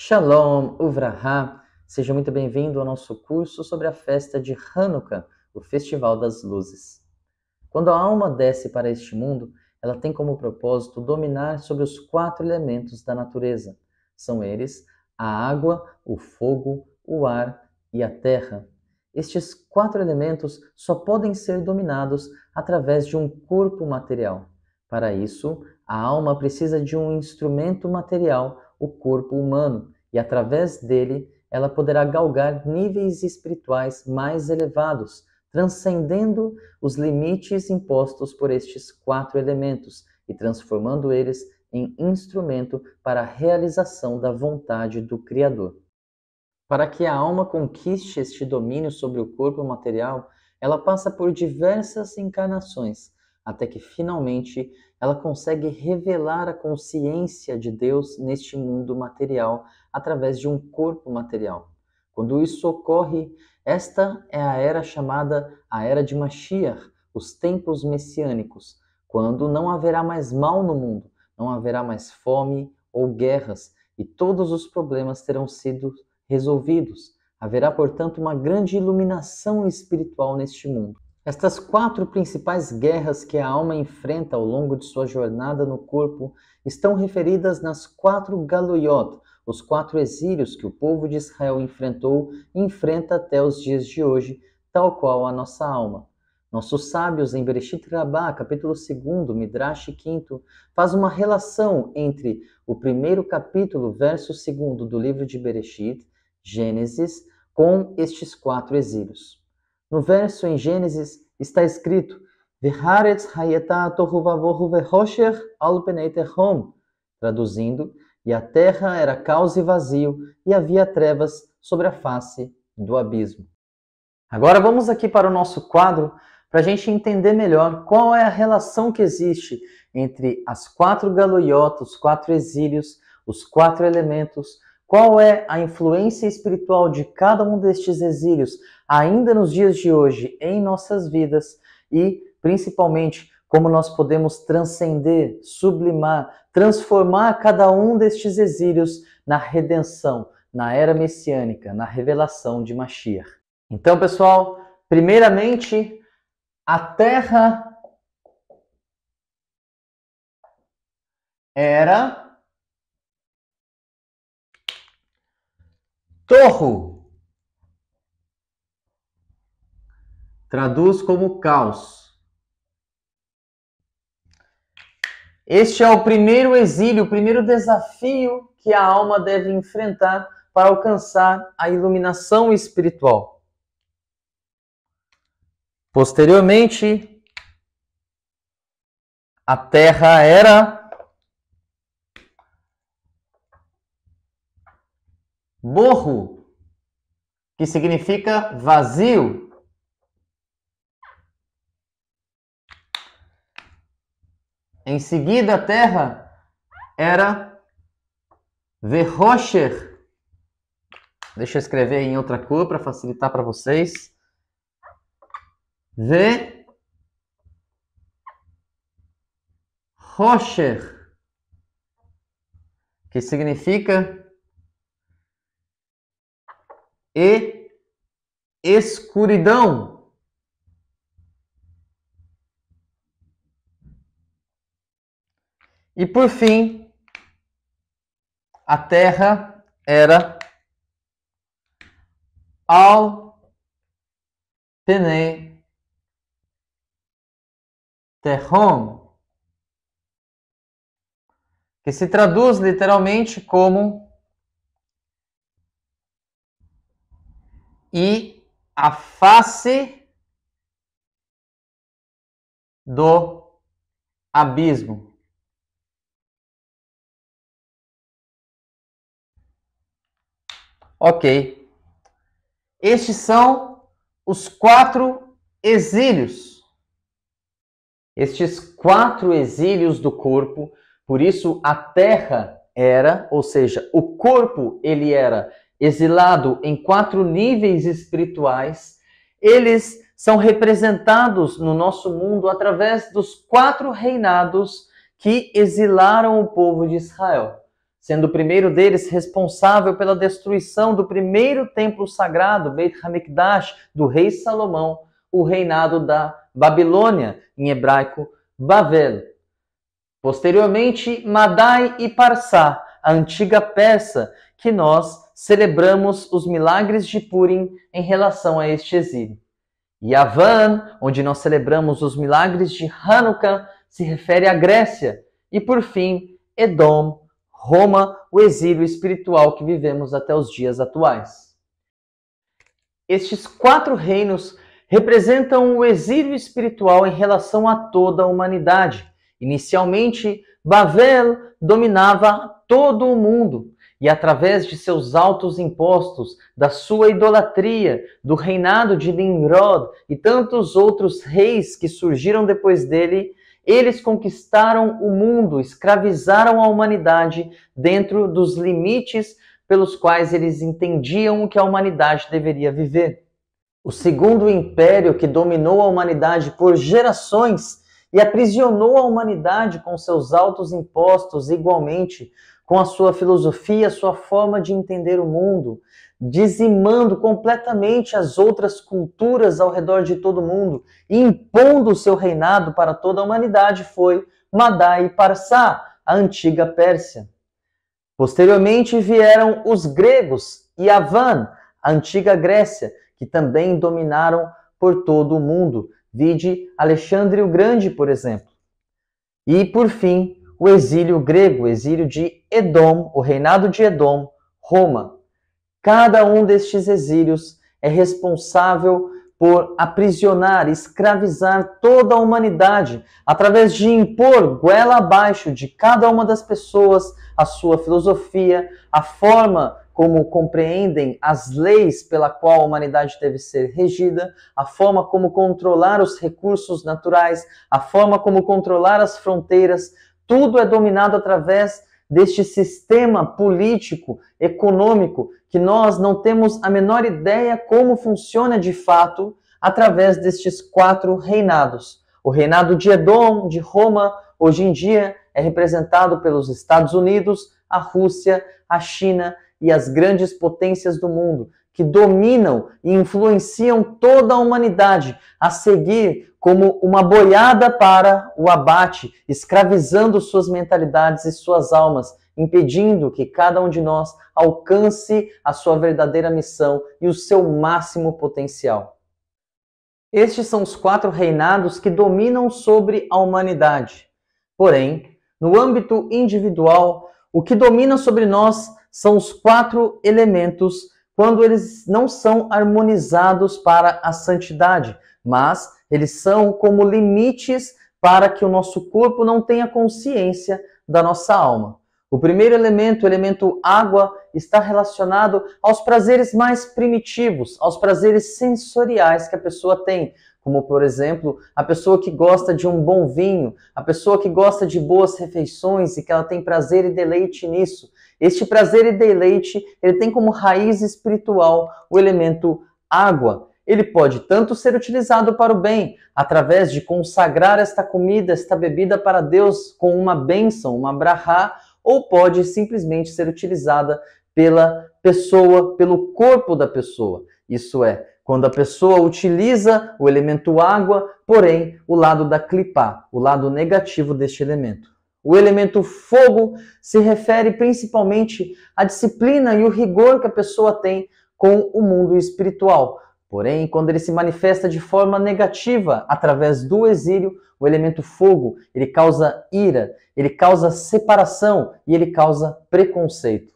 Shalom, Uvraha! Seja muito bem-vindo ao nosso curso sobre a festa de Hanukkah, o Festival das Luzes. Quando a alma desce para este mundo, ela tem como propósito dominar sobre os 4 elementos da natureza. São eles a água, o fogo, o ar e a terra. Estes 4 elementos só podem ser dominados através de um corpo material. Para isso, a alma precisa de um instrumento material, o corpo humano, e através dele ela poderá galgar níveis espirituais mais elevados, transcendendo os limites impostos por estes 4 elementos e transformando eles em instrumento para a realização da vontade do Criador. Para que a alma conquiste este domínio sobre o corpo material, ela passa por diversas encarnações, até que finalmente ela consegue revelar a consciência de Deus neste mundo material através de um corpo material. Quando isso ocorre, esta é a era chamada a Era de Mashiach, os tempos messiânicos, quando não haverá mais mal no mundo, não haverá mais fome ou guerras, e todos os problemas terão sido resolvidos. Haverá, portanto, uma grande iluminação espiritual neste mundo. Estas 4 principais guerras que a alma enfrenta ao longo de sua jornada no corpo estão referidas nas 4 Galuyot, os 4 exílios que o povo de Israel enfrentou e enfrenta até os dias de hoje, tal qual a nossa alma. Nossos sábios em Bereshit Rabbah, capítulo 2, Midrash 5, faz uma relação entre o primeiro capítulo, verso 2 do livro de Bereshit, Gênesis, com estes 4 exílios. No verso em Gênesis está escrito V'haaretz hayata tohu vavohu vehosher al pnei tehom, traduzindo, e a terra era caos e vazio, e havia trevas sobre a face do abismo. Agora vamos aqui para o nosso quadro para a gente entender melhor qual é a relação que existe entre as 4 Galuyot, os 4 exílios, os 4 elementos, qual é a influência espiritual de cada um destes exílios ainda nos dias de hoje em nossas vidas e, principalmente, como nós podemos transcender, sublimar, transformar cada um destes exílios na redenção, na era messiânica, na revelação de Mashiach. Então, pessoal, primeiramente, a terra era Torro, traduz como caos. Este é o primeiro exílio, o primeiro desafio que a alma deve enfrentar para alcançar a iluminação espiritual. Posteriormente, a terra era Borro, que significa vazio. Em seguida, a terra era Vehosher. Deixa eu escrever em outra cor para facilitar para vocês. Vehosher, que significa e escuridão. E por fim, a terra era Al Pnei Tehom, que se traduz literalmente como e a face do abismo. Ok. Estes são os 4 exílios. Estes 4 exílios do corpo, por isso a terra era, ou seja, o corpo ele era exilado em 4 níveis espirituais, eles são representados no nosso mundo através dos 4 reinados que exilaram o povo de Israel. sendo o primeiro deles responsável pela destruição do primeiro templo sagrado, Beit HaMikdash, do rei Salomão, o reinado da Babilônia, em hebraico Bavel. Posteriormente, Madai e Parsá, a antiga Pérsia, que nós celebramos os milagres de Purim em relação a este exílio. Yavan, onde nós celebramos os milagres de Hanukkah, se refere à Grécia. E por fim, Edom, Roma, o exílio espiritual que vivemos até os dias atuais. Estes 4 reinos representam o exílio espiritual em relação a toda a humanidade. Inicialmente, Bavel dominava todo o mundo e, através de seus altos impostos, da sua idolatria, do reinado de Nimrod e tantos outros reis que surgiram depois dele, eles conquistaram o mundo, escravizaram a humanidade dentro dos limites pelos quais eles entendiam o que a humanidade deveria viver. O segundo império que dominou a humanidade por gerações e aprisionou a humanidade com seus altos impostos igualmente, com a sua filosofia, a sua forma de entender o mundo, dizimando completamente as outras culturas ao redor de todo o mundo e impondo o seu reinado para toda a humanidade, foi Madai e Parsá, a antiga Pérsia. Posteriormente vieram os gregos e Yavan, a antiga Grécia, que também dominaram por todo o mundo. Vide Alexandre o Grande, por exemplo. E, por fim, o exílio grego, o exílio de Edom, o reinado de Edom, Roma. Cada um destes exílios é responsável por aprisionar, escravizar toda a humanidade, através de impor goela abaixo de cada uma das pessoas a sua filosofia, a forma como compreendem as leis pela qual a humanidade deve ser regida, a forma como controlar os recursos naturais, a forma como controlar as fronteiras. Tudo é dominado através deste sistema político, econômico, que nós não temos a menor ideia como funciona de fato através destes 4 reinados. O reinado de Edom, de Roma, hoje em dia é representado pelos Estados Unidos, a Rússia, a China e as grandes potências do mundo, que dominam e influenciam toda a humanidade a seguir como uma boiada para o abate, escravizando suas mentalidades e suas almas, impedindo que cada um de nós alcance a sua verdadeira missão e o seu máximo potencial. Estes são os 4 reinados que dominam sobre a humanidade. Porém, no âmbito individual, o que domina sobre nós são os 4 elementos quando eles não são harmonizados para a santidade, mas eles são como limites para que o nosso corpo não tenha consciência da nossa alma. O primeiro elemento, o elemento água, está relacionado aos prazeres mais primitivos, aos prazeres sensoriais que a pessoa tem, como, por exemplo, a pessoa que gosta de um bom vinho, a pessoa que gosta de boas refeições e que ela tem prazer e deleite nisso. Este prazer e deleite, ele tem como raiz espiritual o elemento água. Ele pode tanto ser utilizado para o bem, através de consagrar esta comida, esta bebida para Deus com uma bênção, uma brahá, ou pode simplesmente ser utilizada pela pessoa, pelo corpo da pessoa. Isso é, quando a pessoa utiliza o elemento água, porém, o lado da clipá, o lado negativo deste elemento. O elemento fogo se refere principalmente à disciplina e o rigor que a pessoa tem com o mundo espiritual. Porém, quando ele se manifesta de forma negativa através do exílio, o elemento fogo, ele causa ira, ele causa separação e ele causa preconceito.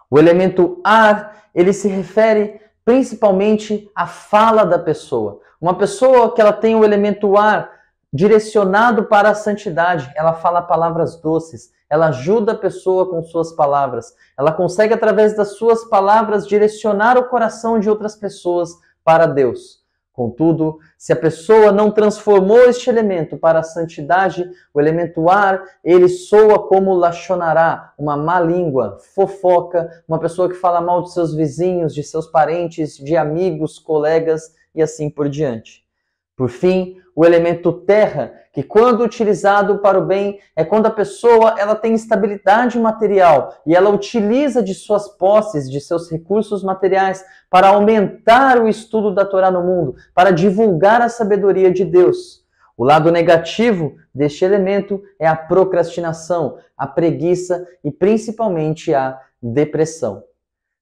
O elemento ar, ele se refere principalmente à fala da pessoa. Uma pessoa que ela tem o elemento ar direcionado para a santidade, ela fala palavras doces, ela ajuda a pessoa com suas palavras, ela consegue através das suas palavras direcionar o coração de outras pessoas para Deus. Contudo, se a pessoa não transformou este elemento para a santidade, o elemento ar, ele soa como lachonará, uma má língua, fofoca, uma pessoa que fala mal de seus vizinhos, de seus parentes, de amigos, colegas e assim por diante. Por fim, o elemento terra, que quando utilizado para o bem, é quando a pessoa ela tem estabilidade material e ela utiliza de suas posses, de seus recursos materiais para aumentar o estudo da Torá no mundo, para divulgar a sabedoria de Deus. O lado negativo deste elemento é a procrastinação, a preguiça e principalmente a depressão.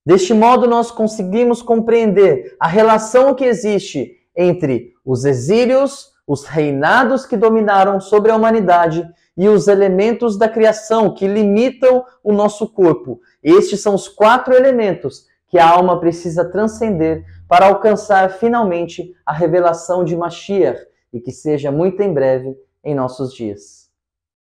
Deste modo, nós conseguimos compreender a relação que existe entre os exílios, os reinados que dominaram sobre a humanidade e os elementos da criação que limitam o nosso corpo. Estes são os 4 elementos que a alma precisa transcender para alcançar finalmente a revelação de Mashiach e que seja muito em breve em nossos dias.